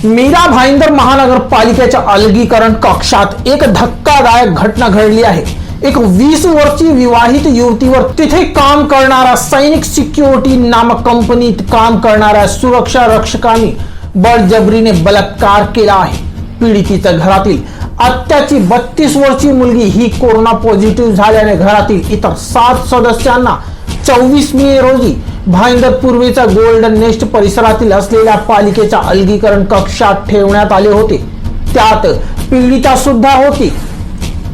मीरा भाईंदर महानगरपालिकेच्या अलगीकरण कक्षात एक धक्कादायक घटना घडली आहे। एक 20 वर्षीय विवाहित युवतीवर तिथे काम करणारा सैनिक सिक्युरिटी नामक कंपनीत काम करणाऱ्या सुरक्षा रक्षकांनी बळजबरीने बलात्कार केला आहे। पीडितेच्या घरातील आत्याची 32 वर्षीय मुलगी ही कोरोना पॉझिटिव्ह झाल्याने घरातील इतर 7 सदस्यांना 24 मे रोजी भाईंदर पूर्वेच्या गोल्डन नेस्ट परिसरातील असलेल्या पालिकेच्या अलगीकरण कक्षात ठेवण्यात आले होते। त्यात पीडिता सुद्धा होती।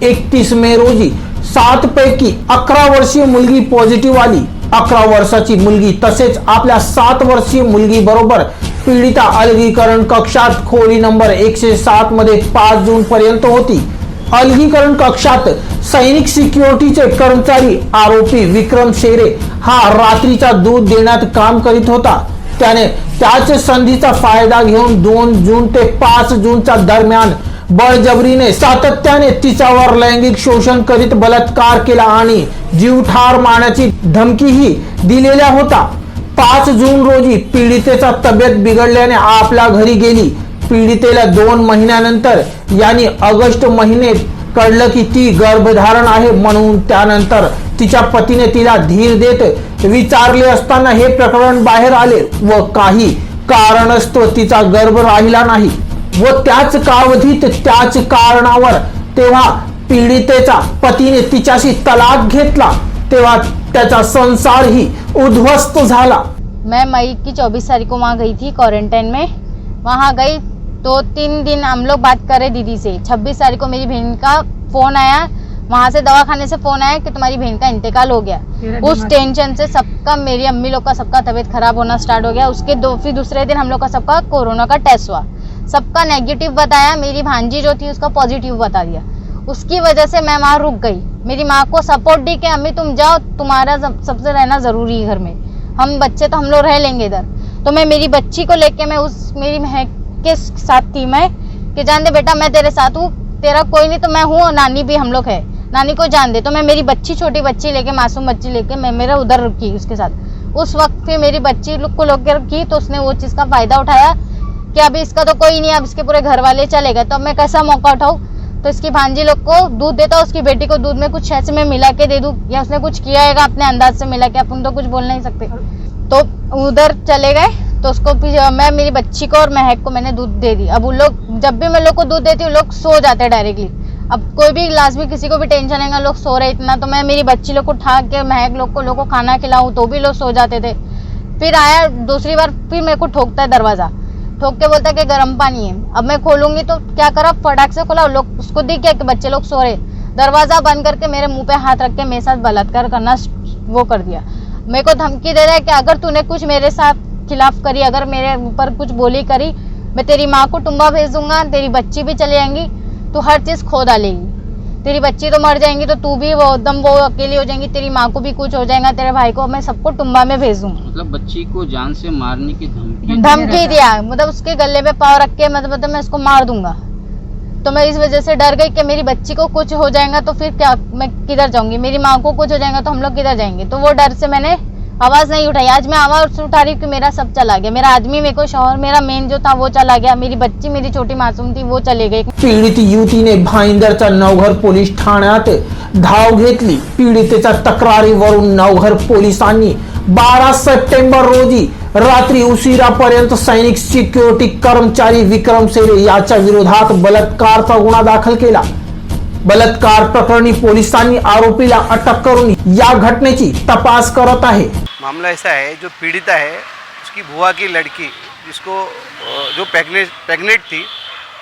31 मे रोजी 7 पैकी 11 वर्षीय मुलगी पॉझिटिव्ह आली। 11 वर्षाची मुलगी तसेच आपल्या 7 वर्षीय मुलगी बरोबर पीडिता अलगीकरण कक्षात खोली नंबर 107 मध्ये 5 जून पर्यंत होती। अलगीकरण कक्षात सैनिक सिक्युरिटीचे कर्मचारी आरोपी विक्रम शेरे हा रात्रीचा दूध देण्यात काम करीत होता। त्याने त्याच संधीचा फायदा घेऊन 2 जून ते 5 जूनच्या दरम्यान बळजबरीने सातत्याने तिच्यावर लैंगिक शोषण करीत बलात्कार केला आणि जीव ठार मारण्याची धमकीही दिलेल्या होता। 5 जून रोजी पीडितेचा तब्येत बिघडल्याने आपल्या घरी गेली। पीडितेला 2 महिन्यानंतर यानी ऑगस्ट महिन्यात कळलं की ती गर्भधारण आहे, म्हणून त्यानंतर तिच्या पतीने तिला धीर देत विचारले असताना हे प्रकरण बाहेर आले व काही कारणास्तव तिचा गर्भ राहिला नाही व त्याच कालावधीत त्याच कारणावर तेव्हा पीडितेचा पतीने तिच्याशी तलाक घेतला तेव्हा त्याचा संसार ही उद्ध्वस्त झाला। मैं मई की 24 तारीख को वहाँ गई थी क्वारंटाइन में। वहाँ गई तो 3 दिन हम लोग बात करे दीदी से। 26 तारीख को मेरी बहन का फोन आया, वहाँ से दवाखाने से फोन आया कि तुम्हारी बहन का इंतकाल हो गया। उस टेंशन से सबका, मेरी अम्मी लोग का सबका तबीयत खराब होना स्टार्ट हो गया। उसके फिर दूसरे दिन हम लोग का सबका कोरोना का टेस्ट हुआ, सबका नेगेटिव बताया। मेरी भांजी जो थी उसका पॉजिटिव बता दिया। उसकी वजह से मैं वहाँ रुक गई। मेरी माँ को सपोर्ट दी कि अम्मी तुम जाओ, तुम्हारा सबसे रहना जरूरी है घर में, हम बच्चे तो हम लोग रह लेंगे इधर। तो मैं मेरी बच्ची को लेके मैं उस मेरी महक के साथ थी मैं कि जान दे बेटा मैं तेरे साथ हूँ, तेरा कोई नहीं तो मैं हूँ, नानी भी हम लोग है, नानी को जान दे। तो मैं मेरी बच्ची, छोटी बच्ची लेके, मासूम बच्ची लेके मैं मेरा उधर रुकी उसके साथ। उस वक्त फिर मेरी बच्ची को लेकर रखी तो उसने वो चीज़ का फायदा उठाया कि अभी इसका तो कोई नहीं, अब इसके पूरे घर वाले चले गए, तो अब मैं कैसा मौका उठाऊँ। तो इसकी भांजी लोग को दूध देता, उसकी बेटी को दूध में कुछ ऐसे में मिला के दे दूँ, या उसने कुछ किया है अपने अंदाज से मिला के, अपन तो कुछ बोल नहीं सकते। तो उधर चले गए तो उसको मैं मेरी बच्ची को और महक को मैंने दूध दे दी। अब उन लोग, जब भी मैं लोग को दूध देती हूँ लोग सो जाते हैं डायरेक्टली। अब कोई भी लाजमी किसी को भी टेंशन है, लोग सो रहे इतना, तो मैं मेरी बच्ची लोग को उठा के महक लोग को खाना खिलाऊं तो भी लोग सो जाते थे। फिर आया दूसरी बार, फिर मेरे को ठोकता है दरवाजा, ठोक के बोलता है कि गर्म पानी है। अब मैं खोलूंगी तो क्या करा, फटाक से खोला, लोग उसको दिख गया कि बच्चे लोग सो रहे। दरवाजा बंद करके मेरे मुंह पे हाथ रख के मेरे साथ बलात्कार करना वो कर दिया। मेरे को धमकी दे रहा है कि अगर तूने कुछ मेरे साथ खिलाफ करी, अगर मेरे ऊपर कुछ बोली करी, मैं तेरी माँ को टुम्बा भेज दूंगा, तेरी बच्ची भी चली जाएंगी, तू हर चीज खो डालेगी, तेरी बच्ची तो मर जाएंगी तो तू भी वो अकेली हो जाएंगी, तेरी माँ को भी कुछ हो जाएगा, तेरे भाई को मैं सबको टुम्बा में भेज दूंगा। मतलब बच्ची को जान से मारने की धमकी दिया, मतलब उसके गले पे पाव रख के मतलब मैं उसको मार दूंगा। तो मैं इस वजह से डर गई कि मेरी बच्ची को कुछ हो जाएगा तो फिर क्या, मैं किधर जाऊंगी, मेरी माँ को कुछ हो जाएगा तो हम लोग किधर जाएंगे। तो वो डर से मैंने आवाज नहीं उठाई। आज मैं आवाज उठा रही हूँ कि मेरा सब चला गया, मेरा आदमी, मेरे को शौहर, मेरा मेन जो था वो चला गया, मेरी बच्ची, मेरी छोटी मासूम थी वो चले गई। पीडित युवतीने भाईंदरच्या नवघर पोलीस ठाण्यात धाव घेतली। पीडितेच्या तक्रारीवरून नवघर पोलिसांनी 12 सप्टेंबर रोजी रात्री उशिरापर्यंत सैनिक सिक्युरिटी कर्मचारी विक्रम शेरे याच्या विरोधात बलात्कारचा गुन्हा दाखल केला। बलात्कार प्रकरणी पोलिसांनी आरोपीला अटक करून या घटनेची तपास करत आहे। मामला ऐसा है, जो पीड़िता है उसकी बुआ की लड़की, जिसको जो प्रेग्नेंट थी,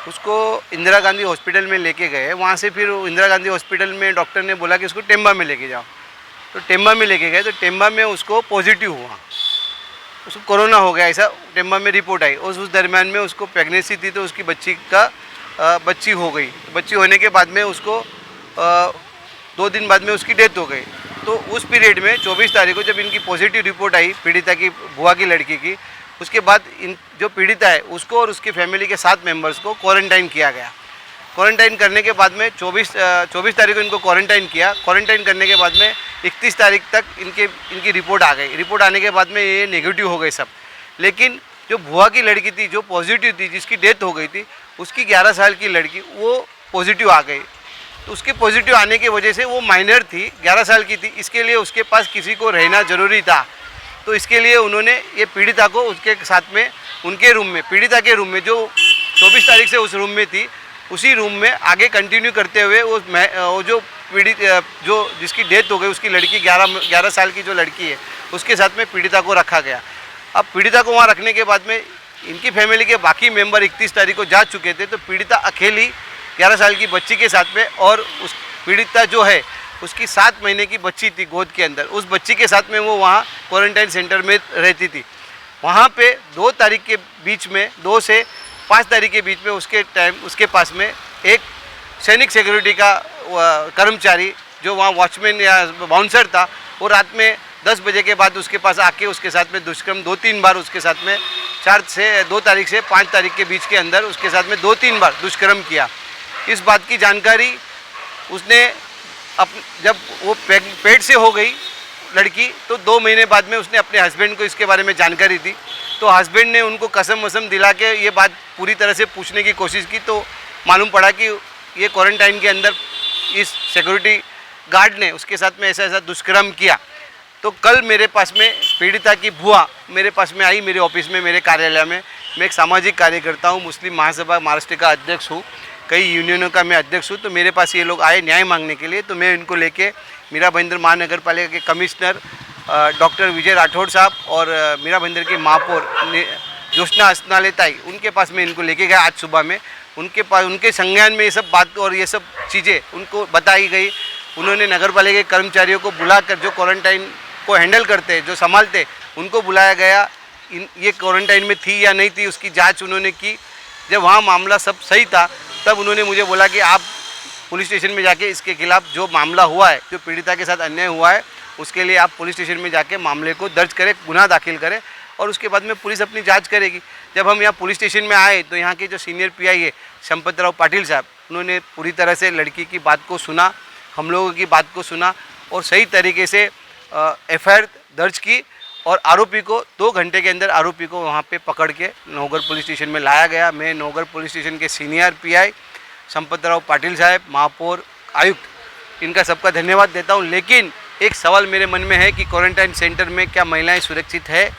उसको इंदिरा गांधी हॉस्पिटल में लेके गए। वहाँ से फिर इंदिरा गांधी हॉस्पिटल में डॉक्टर ने बोला कि उसको टेम्बा में लेके जाओ, तो टेम्बा में लेके गए। तो टेम्बा में उसको पॉजिटिव हुआ, उसको कोरोना हो गया, ऐसा टेम्बा में रिपोर्ट आई। उस दरमियान में उसको प्रेगनेंसी थी तो उसकी बच्ची हो गई। बच्ची होने के बाद में उसको 2 दिन बाद में उसकी डेथ हो गई। तो उस पीरियड में 24 तारीख को जब इनकी पॉजिटिव रिपोर्ट आई पीड़िता की बुआ की लड़की की, उसके बाद इन जो पीड़िता है उसको और उसकी फैमिली के 7 मेंबर्स को क्वारंटाइन किया गया। क्वारंटाइन करने के बाद में 24 तारीख को इनको क्वारंटाइन किया। क्वारंटाइन करने के बाद में 31 तारीख तक इनकी रिपोर्ट आ गई। रिपोर्ट आने के बाद में ये नेगेटिव हो गए सब, लेकिन जो भुआ की लड़की थी जो पॉजिटिव थी, जिसकी डेथ हो गई थी, उसकी 11 साल की लड़की वो पॉजिटिव आ गई। तो उसके पॉजिटिव आने की वजह से वो माइनर थी, 11 साल की थी, इसके लिए उसके पास किसी को रहना ज़रूरी था। तो इसके लिए उन्होंने ये पीड़िता को उसके साथ में उनके रूम में, पीड़िता के रूम में जो 24 तारीख से उस रूम में थी, उसी रूम में आगे कंटिन्यू करते हुए वो जो पीड़ित जो जिसकी डेथ हो गई उसकी लड़की 11 साल की जो लड़की है उसके साथ में पीड़िता को रखा गया। अब पीड़िता को वहाँ रखने के बाद में इनकी फैमिली के बाकी मेंबर 31 तारीख को जा चुके थे, तो पीड़िता अकेली 11 साल की बच्ची के साथ में, और उस पीड़िता जो है उसकी 7 महीने की बच्ची थी गोद के अंदर, उस बच्ची के साथ में वो वहाँ क्वारंटाइन सेंटर में रहती थी। वहाँ पे 2 तारीख के बीच में, 2 से 5 तारीख के बीच में उसके पास में एक सैनिक सिक्योरिटी का कर्मचारी जो वहाँ वॉचमैन या बाउंसर था, वो रात में 10 बजे के बाद उसके पास आके उसके साथ में दुष्कर्म 2-3 बार उसके साथ में 2 तारीख से 5 तारीख के बीच के अंदर उसके साथ में 2-3 बार दुष्कर्म किया। इस बात की जानकारी उसने जब वो पेट से हो गई लड़की, तो 2 महीने बाद में उसने अपने हस्बैंड को इसके बारे में जानकारी दी। तो हस्बैंड ने उनको कसम वसम दिला के ये बात पूरी तरह से पूछने की कोशिश की, तो मालूम पड़ा कि ये क्वारंटाइन के अंदर इस सिक्योरिटी गार्ड ने उसके साथ में ऐसा दुष्कर्म किया। तो कल मेरे पास में पीड़िता की बुआ मेरे पास में आई, मेरे ऑफिस में, मेरे कार्यालय में। मैं एक सामाजिक कार्यकर्ता हूँ, मुस्लिम महासभा महाराष्ट्र का अध्यक्ष हूँ, कई यूनियनों का मैं अध्यक्ष हूँ। तो मेरे पास ये लोग आए न्याय मांगने के लिए, तो मैं इनको लेके मीरा भाईंदर महानगर पालिका के कमिश्नर डॉक्टर विजय राठौड़ साहब और मीरा भाईंदर के महापौर ज्योत्सना अस्नाले ताई, उनके पास में इनको लेके गया आज सुबह में। उनके पास उनके संज्ञान में ये सब बात और ये सब चीज़ें उनको बताई गई। उन्होंने नगर पालिका के कर्मचारियों को बुलाकर, जो क्वारंटाइन को हैंडल करते हैं, जो संभालते, उनको बुलाया गया। ये क्वारंटाइन में थी या नहीं थी उसकी जांच उन्होंने की। जब वहाँ मामला सब सही था, तब उन्होंने मुझे बोला कि आप पुलिस स्टेशन में जाके इसके खिलाफ जो मामला हुआ है, जो पीड़िता के साथ अन्याय हुआ है, उसके लिए आप पुलिस स्टेशन में जाके मामले को दर्ज करें, गुनाह दाखिल करें, और उसके बाद में पुलिस अपनी जांच करेगी। जब हम यहाँ पुलिस स्टेशन में आए तो यहाँ के जो सीनियर पीआई है संपतराव पाटिल साहब, उन्होंने पूरी तरह से लड़की की बात को सुना, हम लोगों की बात को सुना, और सही तरीके से एफआईआर दर्ज की, और आरोपी को 2 घंटे के अंदर आरोपी को वहाँ पे पकड़ के नौगढ़ पुलिस स्टेशन में लाया गया। मैं नौगढ़ पुलिस स्टेशन के सीनियर पीआई संपतराव पाटिल साहब, महापौर, आयुक्त, इनका सबका धन्यवाद देता हूँ। लेकिन एक सवाल मेरे मन में है कि क्वारंटाइन सेंटर में क्या महिलाएं सुरक्षित है,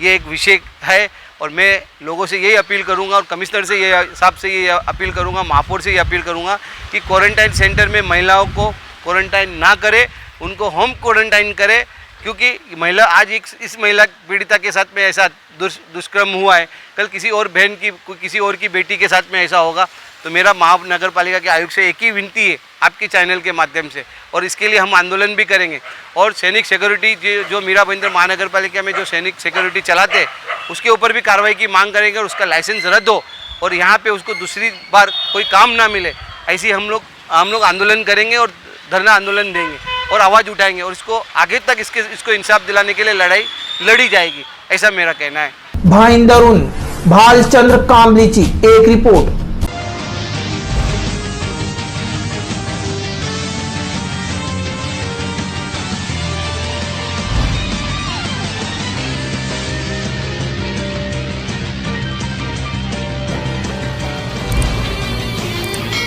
ये एक विषय है। और मैं लोगों से यही अपील करूंगा, और कमिश्नर से ये साहब से ये अपील करूंगा, महापौर से ये अपील करूंगा कि क्वारंटाइन सेंटर में महिलाओं को क्वारंटाइन ना करे, उनको होम क्वारंटाइन करे। क्योंकि महिला आज इस महिला पीड़िता के साथ में ऐसा दुष्कर्म हुआ है, कल किसी और बहन की, किसी और की बेटी के साथ में ऐसा होगा। तो मेरा महानगर पालिका के आयुक्त से एक ही विनती है आपके चैनल के माध्यम से, और इसके लिए हम आंदोलन भी करेंगे। और सैनिक सिक्योरिटी जो मीरा भाईंदर महानगर पालिका में जो सैनिक सिक्योरिटी चलाते हैं, उसके ऊपर भी कार्रवाई की मांग करेंगे, और उसका लाइसेंस रद्द हो, और यहाँ पे उसको दूसरी बार कोई काम ना मिले, ऐसी हम लोग आंदोलन करेंगे और धरना आंदोलन देंगे और आवाज़ उठाएंगे, और इसको आगे तक इसको इंसाफ दिलाने के लिए लड़ाई लड़ी जाएगी, ऐसा मेरा कहना है। भाईंदरून भालचंद्र कांबलीची एक रिपोर्ट।